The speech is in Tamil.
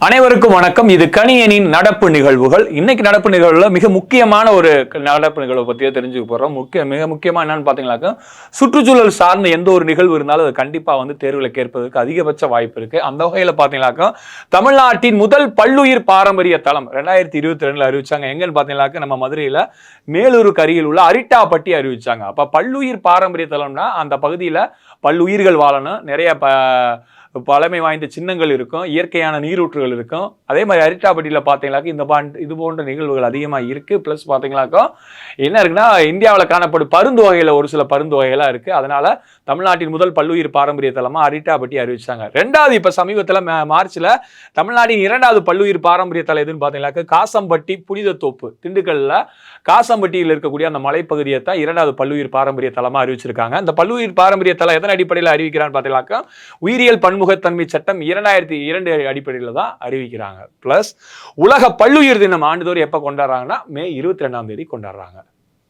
அனைவருக்கும் வணக்கம். இது கணியனின் நடப்பு நிகழ்வுகள். இன்னைக்கு நடப்பு நிகழ்வுல மிக முக்கியமான ஒரு நடப்பு நிகழ்வை பத்தியே தெரிஞ்சுக்க போறோம். மிக முக்கியமா என்னன்னு பாத்தீங்கன்னாக்க, சுற்றுச்சூழல் சார்ந்த எந்த ஒரு நிகழ்வு இருந்தாலும் அது கண்டிப்பா தேர்வுல கேட்பதற்கு அதிகபட்ச வாய்ப்பு இருக்கு. அந்த வகையில பாத்தீங்கன்னாக்க, தமிழ்நாட்டின் முதல் பல்லுயிர் பாரம்பரிய தளம் 2022 அறிவிச்சாங்க. எங்கன்னு பாத்தீங்கன்னாக்க, நம்ம மதுரையில மேலூருக்கு அருகில் உள்ள அரிட்டாப்பட்டி அறிவிச்சாங்க. அப்ப பல்லுயிர் பாரம்பரிய தளம்னா அந்த பகுதியில பல்லுயிர்கள் வாழணும், நிறைய பழமை வாய்ந்த சின்னங்கள் இருக்கும், இயற்கையான நீரூற்றுகள் இருக்கும். அதே மாதிரி அரிட்டாப்பட்டியில் பார்த்தீங்கன்னாக்கா இது போன்ற நிகழ்வுகள் அதிகமாக இருக்குது. ப்ளஸ் பார்த்தீங்கன்னாக்கா என்ன இருக்குன்னா, இந்தியாவில் காணப்படும் பருந்து வகையில் ஒரு சில பருந்து வகைகளாக இருக்குது. அதனால் தமிழ்நாட்டின் முதல் பல்லுயிர் பாரம்பரிய தலமாக அரிட்டாப்பட்டி அறிவிச்சாங்க. ரெண்டாவது இப்போ சமீபத்தில் மார்ச்சில் தமிழ்நாட்டின் 2வது பல்லுயிர் பாரம்பரிய தலம் எதுன்னு பார்த்தீங்கன்னாக்கா, காசம்பட்டி புனிதத்தோப்பு, திண்டுக்கல்லில் காசம்பட்டியில் இருக்கக்கூடிய அந்த மலைப்பகுதியை தான் 2வது பல்லுயிர் பாரம்பரிய தலமாக அறிவிச்சிருக்காங்க. இந்த பல்லுயிர் பாரம்பரிய தலம் எதன் அடிப்படையில் அறிவிக்கிறான்னு பார்த்தீங்கன்னாக்கா, உயிரியல் பன்முகத்தன்மை சட்டம் 2002 அடிப்படையில் தான் அறிவிக்கிறாங்க. பிளஸ் உலக பல்லுயிர் தினம் ஆண்டுதோறும் எப்ப கொண்டாடுறாங்கன்னா மே 22 கொண்டாடுறாங்க.